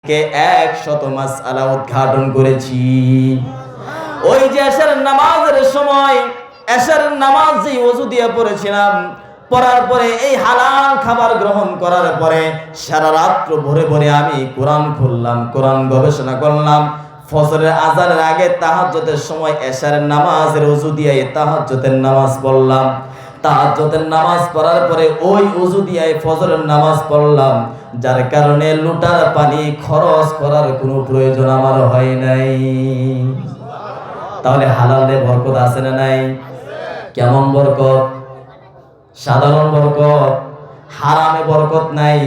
কে 100 মাসআলা উদ্ঘাটন করেছি। ওই যে এশারের নামাজের সময় এশারের নামাজ যে ওযু দিয়ে পড়েছিলাম, পড়ার পরে এই হালাল খাবার গ্রহণ করার পরে সারা রাত্র ভরে ভরে আমি কোরআন খুললাম, কোরআন গবেষণা করলাম। ফজরের আযানের আগে তাহাজ্জুদের সময় এশারের নামাজের ওযু দিয়ে তাহাজ্জুদের নামাজ পড়লাম। তাহাজ্জুদের নামাজ পড়ার পরে ওই ওযু দিয়ে ফজরের নামাজ পড়লাম, যার কারণে লুটার পানি খরচ করার কোনো প্রয়োজন আমার হয় নাই। তাহলে হালালে বরকত আছে না নাই? কেমন বরকত? সাধারণ বরকত। হারামে বরকত নাই।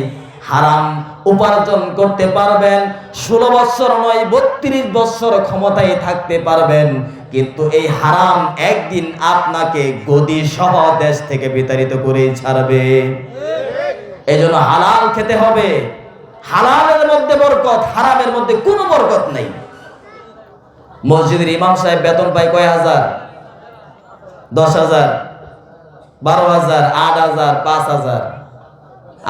হারাম উপার্জন করতে পারবেন, 16 বছর নয় 32 বছর ক্ষমতায় থাকতে পারবেন, কিন্তু এই হারাম একদিন আপনাকে গদি সহ দেশ থেকে বিতাড়িত করে ছাড়বে। এজন্য হালাল খেতে হবে। হালালের মধ্যে বরকত, হারামের মধ্যে কোনো বরকত নাই। মসজিদের ইমাম সাহেব বেতন পায় কয় হাজার? 10,000, 12,000, 8,000, 5,000।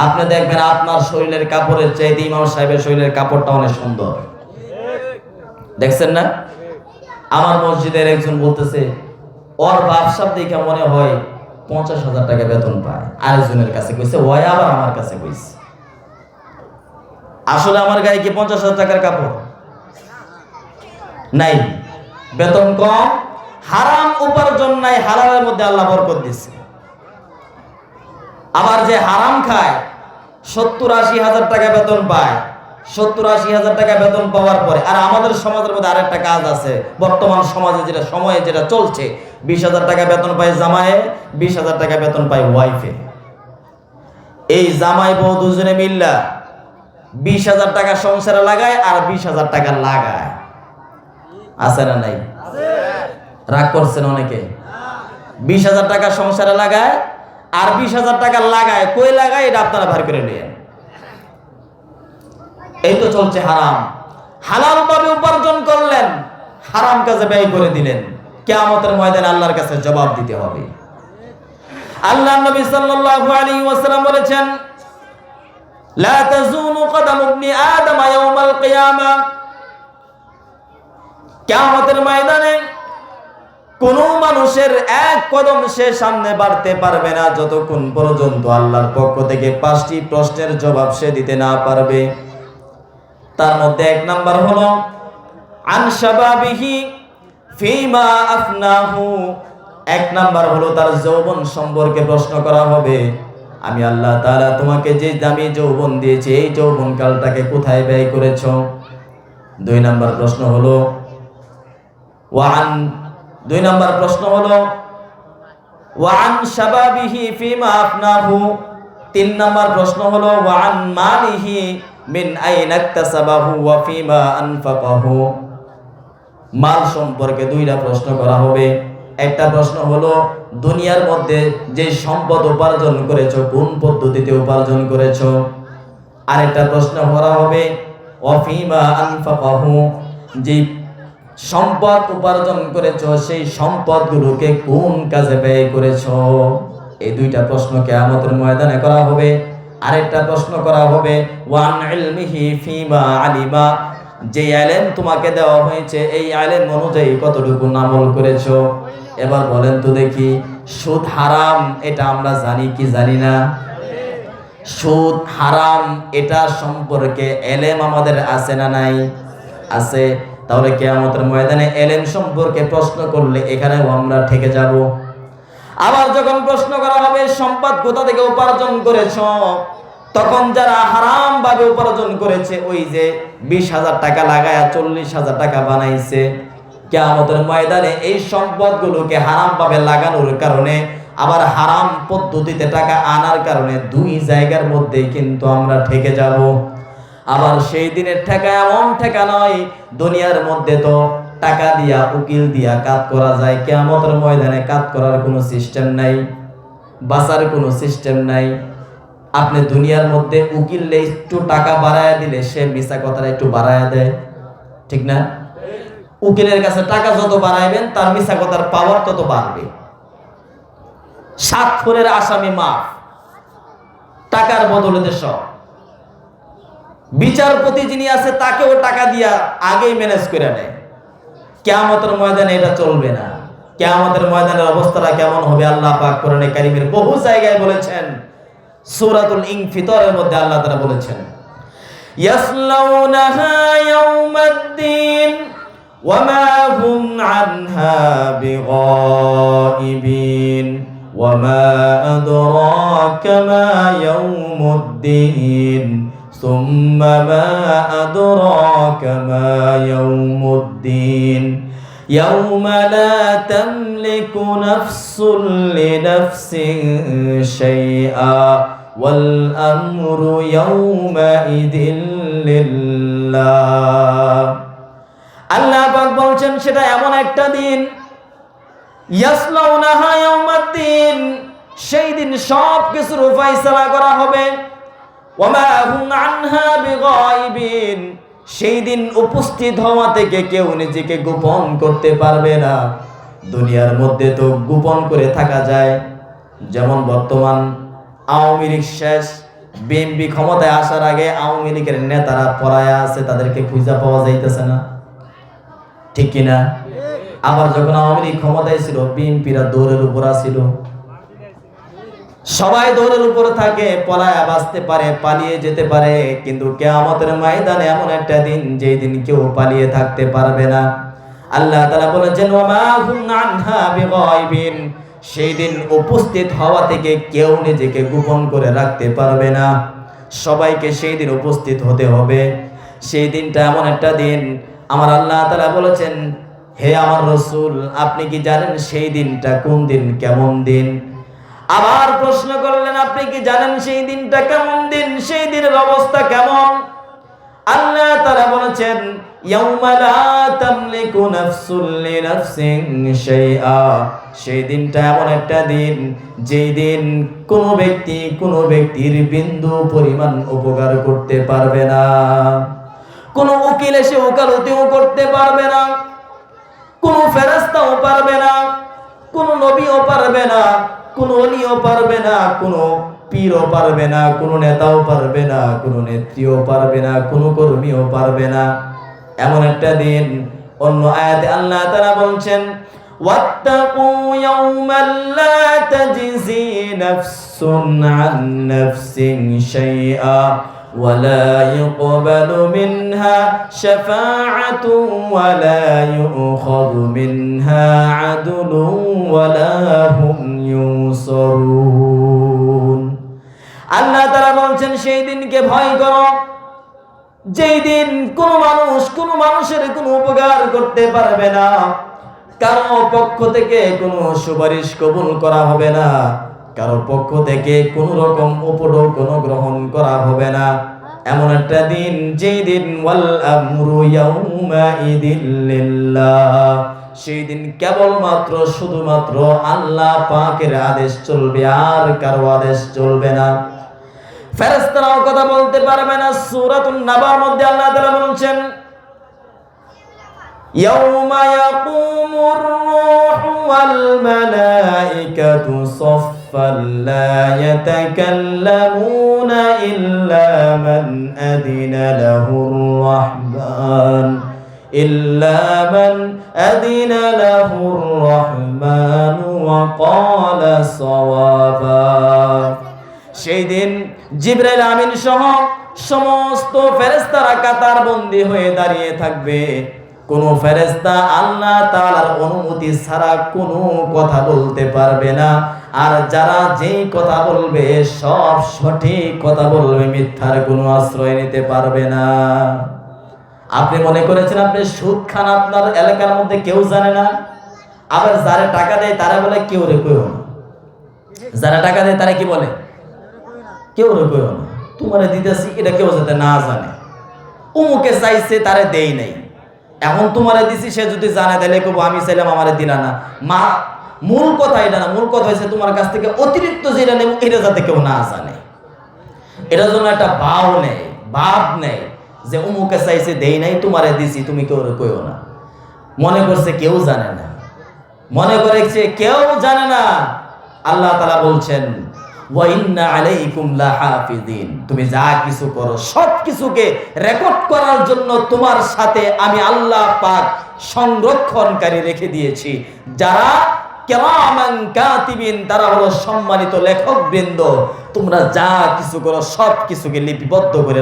আপনি দেখবেন আপনার শরীরের কাপড়ের চাইতে ইমাম সাহেবের শরীরের কাপড়টা অনেক সুন্দর। দেখছেন না? আমার মসজিদের একজন বলতেছে ওর ব্যবসা দেখে মনে হয় 50,000 টাকা বেতন পায়। আরেকজনের কাছে কইছে, ওই আবার আমার কাছে কইছে। আসলে আমার গায়ে কি 50,000 টাকার কাপড় নাই? বেতন কম, হারাম উপার্জন নাই, হালালের মধ্যে আল্লাহ বরকত দিছে। আবার যে হারাম খায় 70-80 হাজার টাকা বেতন পায়। 70-80 হাজার টাকা বেতন পাওয়ার পরে আর আমাদের সমাজের মধ্যে আরেকটা কাজ আছে, বর্তমান সমাজে যেটা সময়ে যেটা চলছে, 20,000 টাকা বেতন পায় জামায়ে, 20,000 টাকা বেতন পায় ওয়াইফে। এই জামাই বউ দুজনে মিল্লা 20,000 টাকা সংসারে লাগায় আর 20,000 টাকা লাগায়। আছে না নাই? রাগ করছেন অনেকে। 20,000 টাকা সংসারে লাগায় আর 20,000 টাকা লাগায়। কই লাগায় এটা আপনারা ভার করে নেন। এই তো চলছে হারাম। হালাল ভাবে উপার্জন করলেন, হারাম কাজে ব্যয় করে দিলেন, কিয়ামতের ময়দানে আল্লাহর কাছে জবাব দিতে হবে। আল্লাহর নবী সাল্লাল্লাহু আলাইহি ওয়াসাল্লাম বলেছেন, লা তাজুনু কদামু ইবনি আদম ইয়াউমাল কিয়ামা। কিয়ামতের ময়দানে কোন মানুষের এক কদম সে সামনে বাড়তে পারবে না যতক্ষণ পর্যন্ত আল্লাহর পক্ষ থেকে 5টি প্রশ্নের জবাব সে দিতে না পারবে। তার মধ্যে 1 নাম্বার হলো আন শাবাবিহি ফিমা আফনাহু। 1 নাম্বার হলো তার যৌবন সম্পর্কে প্রশ্ন করা হবে। আমি আল্লাহ তাআলা তোমাকে যে দামি যৌবন দিয়েছি, এই যৌবন কালটাকে কোথায় ব্যয় করেছো? 2 নাম্বার প্রশ্ন হলো দুই নাম্বার প্রশ্ন হলো ওয়ান শাবাবিহি ফিমা আফনাহু। 3 নাম্বার প্রশ্ন হলো ওয়ান মালিহি মিন আইনা ইকতাসাবাহু ওয়া ফিমা আনফাকাহু। মাল সম্পর্কে 2টা প্রশ্ন করা হবে। একটা প্রশ্ন হলো দুনিয়ার মধ্যে যে সম্পদ উপার্জন করেছো কোন পদ্ধতিতে উপার্জন করেছো। আরেকটা প্রশ্ন করা হবে ওয়া ফিমা আনফাকাহু, যে সম্পদ উপার্জন করেছো সেই সম্পদগুলোকে কোন কাজে ব্যয় করেছো। এই 2টা প্রশ্ন কিয়ামতের ময়দানে করা হবে। আরেকটা প্রশ্ন করা হবে ওয়ান ইলমিহি ফিমা আলিমা, যে ইলম তোমাকে দেওয়া হয়েছে এই ইলম অনুযায়ী কতটুকু আমল করেছো। এবার বলেন তো দেখি, সুদ হারাম এটা আমরা জানি কি জানি না? সুদ হারাম এটা সম্পর্কে ইলম আমাদের আছে না নাই? আছে। তাহলে কিয়ামতের ময়দানে ইলম সম্পর্কে প্রশ্ন করলে এখানেও আমরা ঠেকে যাব। আবার যখন প্রশ্ন করা হবে সম্পদ কোথা থেকে উপার্জন করেছো, তখন যারা হারাম ভাবে উপার্জন করেছে, ওই যে 20,000 টাকা লাগায়া 40,000 টাকা বানাইছে, কিয়ামতের ময়দানে এই সম্পদগুলোকে হারাম ভাবে লাগানোর কারণে আবার হারাম পদ্ধতিতে টাকা আনার কারণে 2 জায়গার মধ্যেই কিন্তু আমরা ঠেকে যাব। আবার সেই দিনের টাকা এমন টাকা নয়, দুনিয়ার মধ্যে তো টাকা দিয়া উকিল দিয়া কাজ করা যায়, কিয়ামতের ময়দানে কাজ করার কোনো সিস্টেম নাই, বাঁচার কোনো সিস্টেম নাই। আপনি দুনিয়ার মধ্যে উকিললে একটু টাকা বাড়ায়া দিলে সে মিছা কথাটা একটু বাড়ায়া দেয়, ঠিক না? উকিলের কাছে টাকা যত বাড়াইবেন তার মিছা কথার পাওয়ার তত বাড়বে। 7 খুনের আসামি মাফ, টাকার বদলে সব। বিচারপতি যিনি আছে তাকেও টাকা দিয়া আগেই ম্যানেজ করে নেয়। কিয়ামতের ময়দানে এটা চলবে না। কিয়ামতের ময়দানের অবস্থাটা কেমন হবে আল্লাহ পাক কোরআনে কারীমের বহু জায়গায় বলেছেন। সূরাতুল ইনফিতরের মধ্যে আল্লাহ তাআলা বলেছেন, ইয়াসলাউনাহা ইয়াউমাদ্দিন ওয়া মা হুম আনহা বিগাইবিন ওয়া মা আদরাকা মা ইয়াউমুদ্দিন সুম্মা মা আদরাকা মা ইয়াউমুদ্দিন ইয়াউমা লা তামলিকু নাফসুন লিনাফসিন শাইআ ওয়াল আমরু ইয়াউমাইদিন লিল্লাহ। আল্লাহ পাক বলছেন সেটা এমন একটা দিন, ইয়াসলাউনাহা ইয়াউমাদ্দিন, সেই দিন সব কিছুর ফয়সালা করা হবে। ওয়া মা হুম আনহা বিগাইবিন, সেই দিন উপস্থিত হওয়া থেকে কেউ নিজেকে গোপন করতে পারবে না। দুনিয়ার মধ্যে তো গোপন করে থাকা যায়, যেমন বর্তমান আওয়ামী লীগ শেষ, বিএনপি ক্ষমতায় আসার আগে আওয়ামী লীগের নেতারা পলায়া আছে, তাদেরকে খুঁজে পাওয়া যাইতেছে না, ঠিক কিনা? আবার যখন আওয়ামী লীগ ক্ষমতায় ছিল বিএনপিরা দৌড়ের উপর ছিল। সবাই দৌড়ের উপর থাকে, পলায়া বাঁচতে পারে, পালিয়ে যেতে পারে, কিন্তু কিয়ামতের ময়দানে এমন একটা দিন যেই দিন কেউ পালিয়ে থাকতে পারবে না। আল্লাহ তাআলা বলেছেন ওয়া মা হুম আনহা বিগাইবিন, সেই দিন উপস্থিত হওয়া থেকে কেউ নিজেকে গোপন করে রাখতে পারবে না। সবাইকে সেই দিন উপস্থিত হতে হবে। সেই দিনটা এমন একটা দিন, আমার আল্লাহ তাআলা বলেছেন, হে আমার রাসূল, আপনি কি জানেন সেই দিনটা কোন দিন, কেমন দিন? আবার প্রশ্ন করলেন, আপনি কি জানেন সেই দিনটা কেমন দিন, সেই দিনের অবস্থা কেমন? আল্লাহ তাআলা বলেছেন, ইয়াউমা লা তামলিকু নাফসুন লিনাফসিন শাইআ, সেই দিনটা এমন একটা দিন যেই দিন কোনো ব্যক্তি কোনো ব্যক্তির বিন্দু পরিমাণ উপকার করতে পারবে না। কোনো উকিল এসে ওকালতিও করতে পারবে না, কোনো ফেরেশতাও পারবে না, কোনো নবীও পারবে না, কোনো ওলিও পারবে না, কোনো পীরও পারবে না, কোনো নেতাও পারবে না, কোনো নেত্রীও পারবে না, কোনো কর্মীও পারবে না। এমন একটা দিন। অন্য আয়াতে আল্লাহ তাআলা বলছেন, ওয়াত্তাকু ইয়াওমান লা তাজজি নাফসুন আন নাফসিন শাইআ ওয়া লা ইউকবালু মিনহা শাফাআতুন ওয়া লা ইউখাযু মিনহা আদলুন ওয়া লা হুম ইউনসারুন। আল্লাহ তাআলা বলছেন সেই দিনকে ভয় করো, যেই দিন কোনো মানুষ কোনো মানুষের কোনো উপকার করতে পারবে না, কারো পক্ষ থেকে কোনো সুপারিশ কবুল করা হবে না, কারো পক্ষ থেকে কোনো রকম উপদেশ কোনো গ্রহণ করা হবে না। এমন একটা দিন যেই দিন ওয়াল আমরু ইয়াউমাইদিন লিল্লাহ, সেই দিন কেবলমাত্র শুধুমাত্র আল্লাহ পাকের আদেশ চলবে, আর কারো আদেশ চলবে না। ফেরেশতারাও কথা বলতে পারবে না। সূরাতুন নাবার মধ্যে আল্লাহ তাআলা বলেছেন, ইয়াউমা ইয়াকুমুর রূহু ওয়াল মালাইকাতু সাফফান লা ইয়াতাকাল্লামুনা ইল্লা মান আদিনা লাহুর রাহমান ওয়া ক্বালা সাওয়াবা। সেই দিন জিবরাইল আমিন সহ সমস্ত ফেরেশতারা কাতার বন্দী হয়ে দাঁড়িয়ে থাকবে। কোন ফেরেশতা আল্লাহ তাআলার অনুমতি ছাড়া কোনো কথা বলতে পারবে না। আর যারা যেই কথা বলবে সব সঠিক কথা বলবে, মিথ্যার কোনো আশ্রয় নিতে পারবে না। আপনি মনে করেছেন আপনি সুদ খান, আপনার এলাকার মধ্যে কেউ জানে না। আবার যারা টাকা দেয় তারা বলে কেউ রে কইও না। যারা টাকা দেয় তারা কি বলে? কেউ রে কইও না, তোমারে দিতেছি, এটা কেউ যাতে না জানে। উমুকে চাইছে তারে দেই নাই, এখন তোমারে দিছি, সে যদি জানে তাহলে কব আমি চাইলাম আমারে দিলা না। মা মূল কথা এটা না, মূল কথা হয়েছে তোমার কাছ থেকে অতিরিক্ত যেটা নেব এটা যাতে কেউ না জানে। এটার জন্য একটা ভাব নেই যে উমুকে চাইছে দেই নাই, তোমারে দিছি, তুমি কেউ কইও না। মনে করছে কেউ জানে না, মনে করেছে কেউ জানে না। আল্লাহ তাআলা বলছেন, ওয়া ইন্না আলাইকুম লাহাফিজিন, তুমি যা কিছু করো সব কিছুকে রেকর্ড করার জন্য তোমার সাথে আমি আল্লাহ পাক সংরক্ষণকারী রেখে দিয়েছি। যারা কিরামান কাতিবিন, তারা হলো সম্মানিত লেখক বৃন্দ। তোমরা যা কিছু করো সব কিছুকে লিপিবদ্ধ করে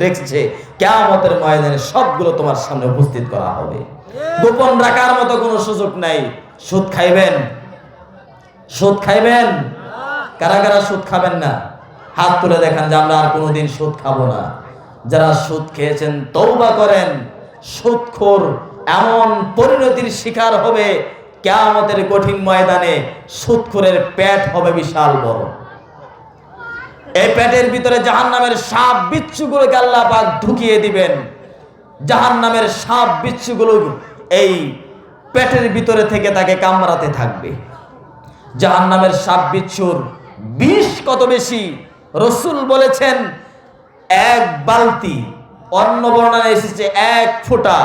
রেখেছে। কিয়ামতের ময়দানে সবগুলো তোমার সামনে উপস্থিত করা হবে। গোপন রাখার মতো কোনো সুযোগ নাই। সুদ খাইবেন? সুদ খাইবেন? কারা কারা সুদ খাবেন না? হাত তুলে দেখান যে আমরা আর কোনোদিন সুদ খাবো না। যারা সুদ খেয়েছেন তওবা করেন। সুদখোর এমন পরিণতির শিকার হবে, কিয়ামতের কঠিন ময়দানে সুদখোরের পেট হবে বিশাল বড়। এই পেটের ভিতরে জাহান্নামের সাপ বিচ্ছুগুলোকে আল্লাহ পাক ঢুকিয়ে দিবেন। জাহান্নামের সাপ বিচ্ছুগুলো এই পেটের ভিতরে থেকে তাকে কামড়াতে থাকবে। জাহান্নামের সাপ বিচ্ছুর বিষ কত বেশি! রাসূল বলেছেন এক বালতি, অন্য বর্ণনায় এসেছে এক ফোঁটা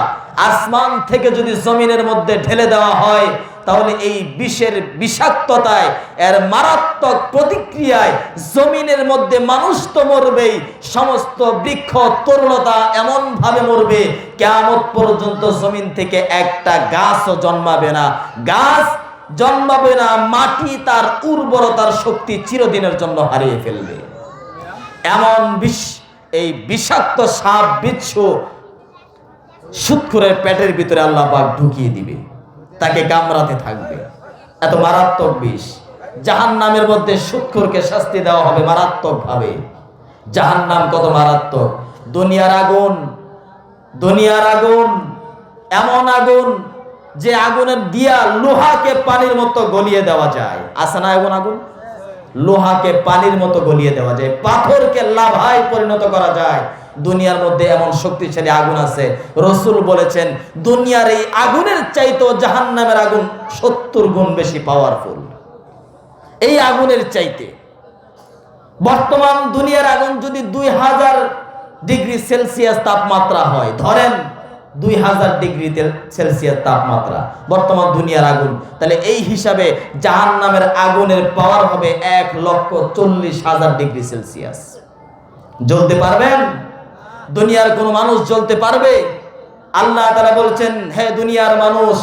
আসমান থেকে যদি জমিনের মধ্যে ঢেলে দেওয়া হয়, তাহলে এই বিষের বিষাক্ততায়, এর মারাত্মক প্রতিক্রিয়ায় জমিনের মধ্যে মানুষ তো মরবেই, সমস্ত বৃক্ষ তরুলতা এমন ভাবে মরবে, কিয়ামত পর্যন্ত জমিন থেকে একটা গাছও জন্মাবে না। গাছ জন্মাবে না, মাটি তার উর্বরতার শক্তি চিরদিনের জন্য হারিয়ে ফেলবে। এমন এই বিষাক্ত সাপ বিচ্ছু সুদখোরের পেটের ভিতরে আল্লাহ পাক ঢুকিয়ে দিবে, তাকে কামড়াতে থাকবে। এত মারাত্মক বিষ। জাহান্নামের মধ্যে সুদখোরকে শাস্তি দেওয়া হবে মারাত্মক ভাবে। জাহান্নাম কত মারাত্মক! দুনিয়ার আগুন, দুনিয়ার আগুন এমন আগুন যে আগুনের দিয়া লোহাকে পানির মতো গলিয়ে দেওয়া যায়। আছে না এমন আগুন? লোহাকে পানির মতো গলিয়ে দেওয়া যায়, পাথরকে লাভায় পরিণত করা যায়। দুনিয়ার মধ্যে এমন শক্তিশালী আগুন আছে। রাসূল বলেছেন দুনিয়ার এই আগুনের চাইতেও জাহান্নামের আগুন 70 গুণ বেশি পাওয়ারফুল। এই আগুনের চাইতে বর্তমান দুনিয়ার আগুন যদি 2000 ডিগ্রি সেলসিয়াস তাপমাত্রা হয়, ধরেন 2000 ডিগ্রি সেলসিয়াস তাপমাত্রা বর্তমান দুনিয়ার আগুন, তাহলে এই হিসাবে জাহান্নামের আগুনের পাওয়ার হবে 1,40,000 ডিগ্রি সেলসিয়াস। জ্বলতে পারবেন? দুনিয়ার কোন মানুষ জ্বলতে পারবে? আল্লাহ তাআলা বলছেন, হে দুনিয়ার মানুষ,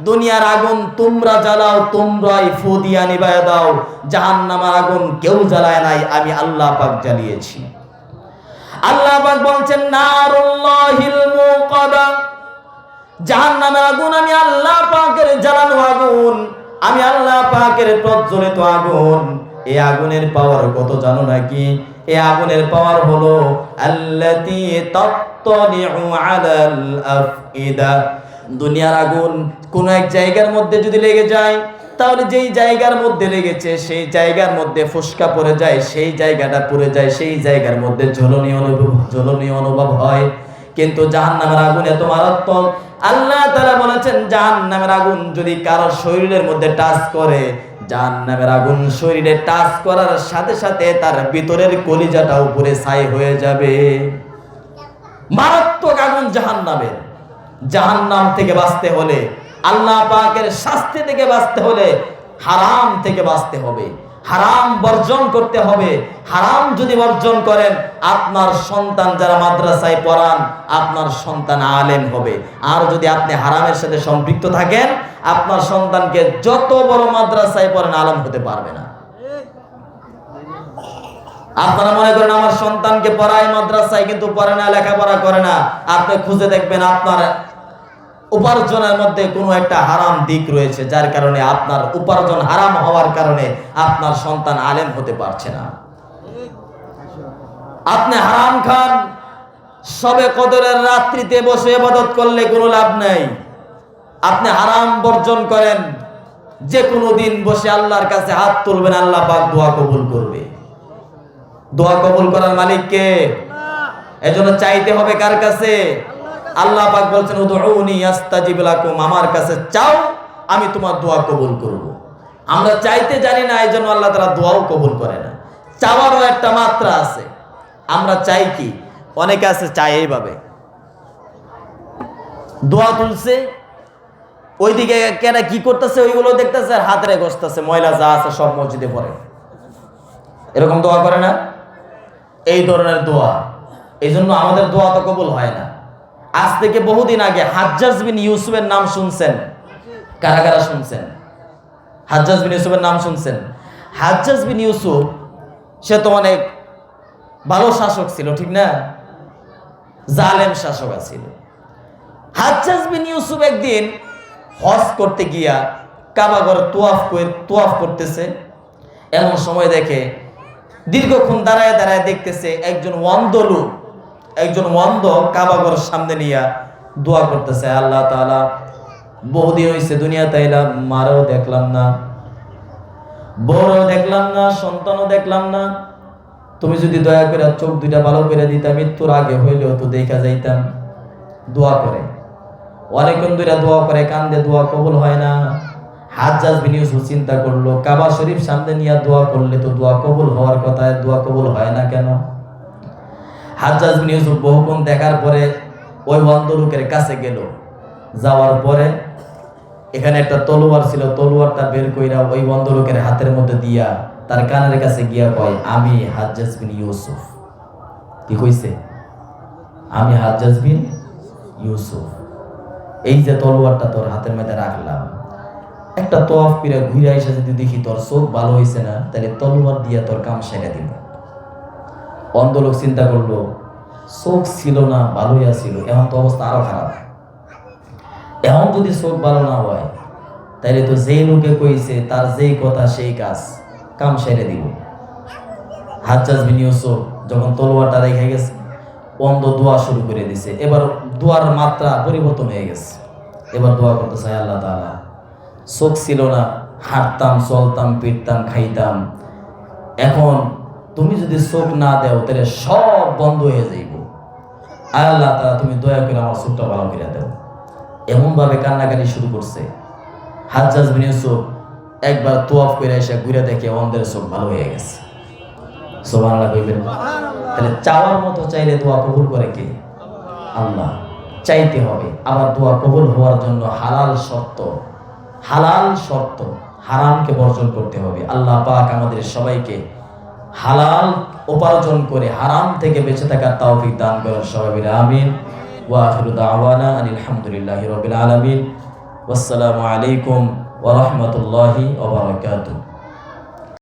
দুনিয়ার আগুন তোমরা জ্বালাও, তোমরাই ফু দিয়া নিভায়া দাও। জাহান্নামের আগুন কেউ জ্বালায় নাই, আমি আল্লাহ পাক জ্বালিয়েছি। আল্লাহ পাক বলছেন নারুল্লাহিল মুকাদা, জাহান্নামের আগুন আমি আল্লাহ পাকের জ্বালানো আগুন, আমি আল্লাহ পাকের প্রজ্বলিত আগুন। এই আগুনের পাওয়ার কত জানো নাকি? এই আগুনের পাওয়ার হলো আল্লাতী তাত্তালিউ আলাল আফইদা। দুনিয়ার আগুন কোন এক জায়গার মধ্যে যদি লেগে যায়, তাহলে যেই জায়গার মধ্যে লেগেছে সেই জায়গার মধ্যে ফুসকা পড়ে যায়, সেই জায়গাটা পুড়ে যায়, সেই জায়গার মধ্যে জ্বলনীয় অনুভব হয়। কিন্তু জাহান্নামের আগুন এত মারাত্মক, আল্লাহ তাআলা বলেছেন জাহান্নামের আগুন যদি কারো শরীরের মধ্যে টাচ করে, জাহান্নামের আগুন শরীরে টাচ করার সাথে সাথে তার ভিতরের কলিজাটা উপরে ছাই হয়ে যাবে। মারাত্মক আগুন জাহান্নামের। জাহান্নাম থেকে বাঁচতে হলে, আল্লাহ পাকের শাস্তি থেকে বাঁচতে হলে হারাম থেকে বাঁচতে হবে, হারাম বর্জন করতে হবে। হারাম যদি বর্জন করেন, আপনার সন্তান যারা মাদ্রাসায় পড়ান, আপনার সন্তান আলেম হবে। আর যদি আপনি হারামের সাথে সম্পৃক্ত থাকেন, আপনার সন্তানকে যত বড় মাদ্রাসায় পড়েন আলেম হতে পারবে না। আপনারা মনে করেন আমার সন্তানকে পড়ায় মাদ্রাসায়, কিন্তু পড়ে না, লেখাপড়া করে না। আপনি খুঁজে দেখবেন আপনার উপার্জনের মধ্যে কোনো একটা হারাম দিক রয়েছে, যার কারণে আপনার উপার্জন হারাম হওয়ার কারণে আপনার সন্তান আলেম হতে পারছে না। আপনি হারাম খান, শবে কদরের রাত্রিতে বসে ইবাদত করলে কোনো লাভ নাই। আপনি হারাম বর্জন করেন, যে কোনো দিন বসে আল্লাহর কাছে হাত তুলবেন, আল্লাহ পাক দোয়া কবুল করবে। দোয়া কবুল করার মালিক কে? এজন্য চাইতে হবে কার কাছে? আল্লাহ পাক বলছেন উদউনি আস্তাজিব লাকুম, আমার কাছে চাও, আমি তোমার দোয়া কবুল করব। আমরা চাইতে জানি না, এইজন্য আল্লাহ তাআলা দোয়াও কবুল করে না। চাওয়ারও একটা মাত্রা আছে। আমরা চাই কি? অনেকে আছে চাই এইভাবে, দোয়া তুলছে, ওইদিকে কেনা কি করতেছে ওইগুলো দেখতেছে, আর হাতে ঘষতেছে, ময়লা যা আছে সব মসজিদে পড়ে। এরকম দোয়া করে না? এই ধরনের দোয়া, এই জন্য আমাদের দোয়া তো কবুল হয় না। আজ থেকে বহুদিন আগে হাজ্জাজ বিন ইউসুফের নাম শুনছেন? কারা কারা শুনছেন? হাজ্জাজ বিন ইউসুফের নাম শুনছেন? হাজ্জাজ বিন ইউসুফ সে তো অনেক ভালো শাসক ছিল, ঠিক না? জালেম শাসক ছিল। হাজ্জাজ বিন ইউসুফ একদিন হজ করতে গিয়া কাবা ঘর তোয়াফ করতেছে। এমন সময় দেখে দীর্ঘক্ষণ দাঁড়ায় দাঁড়ায় দেখতেছে একজন অন্ধ কাবা ঘরের সামনে নিয়ে দোয়া করতেছে, আল্লাহ তাআলা বহুদিন হয়েছে দুনিয়াতে এলাম, মারও দেখলাম না, বড়ও দেখলাম না, সন্তানও দেখলাম না, তুমি যদি দয়া করে চোখ দুইটা ভালো করে দিতা, মৃত্যুর আগে হইলেও তো দেখা যাইতাম। দোয়া করে অনেকক্ষণ ধরে দোয়া করে, কান্দে, দোয়া কবুল হয় না। হাজ্জাজ বিন ইউসুফ চিন্তা করলো, কাবা শরীফ সামনে নিয়ে দোয়া করলে তো দোয়া কবুল হওয়ার কথা, দোয়া কবুল হয় না কেন? হাজ্জাজ বিন ইউসুফ বহুক্ষণ দেখার পরে ওই অন্ধ লোকের কাছে গেল। যাওয়ার পরে এখানে একটা তলোয়ার ছিল, তলোয়ারটা বের কইরা ওই অন্ধ লোকের হাতের মধ্যে দিয়া তার কানের কাছে গিয়া কয়, আমি হাজ্জাজ বিন ইউসুফ। কি কইছে? আমি হাজ্জাজ বিন ইউসুফ, এই যে তলোয়ারটা তোর হাতের মধ্যে রাখলাম, একটা তোয়াফ পিরা ঘুরে এসে যদি দেখি তোর চোখ ভালো হয়েছে না, তাহলে তলোয়ার দিয়া তোর কাম সেরে দিব। অন্ধ লোক চিন্তা করলো, চোখ ছিল না, ভালোই ছিল, এখন তো অবস্থা আরো খারাপ। এখন যদি চোখ ভালো না হয়, তাইলে তো যেই লোকে কইছে তার যেই কথা সেই কাজ, কাম সেরে দিব। হাজ্জাজ বিন ইউসুফ যখন তলোয়ারটা রেখে গেছে, অন্ধ দোয়া শুরু করে দিছে। এবার দোয়ার মাত্রা পরিবর্তন হয়ে গেছে। এবার দোয়া করতে চাই, আল্লাহ তাআলা চোখ ছিল না, হাঁটতাম, চলতাম, পিটতাম, খাইতাম, এখন তুমি যদি চোখ না দেও তাহলে সব বন্ধ হয়ে যাইব। আল্লাহ তাআলা তুমি দয়া করে আমার চোখটা ভালো করে দাও। এমন ভাবে কান্নাকাটি শুরু করছে। হাজ্জাজ বিন ইউসুফ একবার তোয়াফ করে এসে ঘুরে দেখে অন্ধের চোখ ভালো হয়ে গেছে। সুবহানাল্লাহ কইবেন। তাহলে চাওয়ার মতো চাইলে দোয়া কবুল করে কে? আল্লাহ। চাইতে হবে। আবার দোয়া কবুল হওয়ার জন্য হালাল শর্ত, হারামকে বর্জন করতে হবে। আল্লাহ পাক আমাদের সবাইকে হালাল উপার্জন করে হারাম থেকে বেঁচে থাকার তৌফিক দান করেন সবাই মিলে, আমিন। ওয়া আখিরু দাওয়ানা আনিল হামদুলিল্লাহি রাব্বিল আলামিন। ওয়াসসালামু আলাইকুম ওয়া রাহমাতুল্লাহি ওয়া বারাকাতুহু।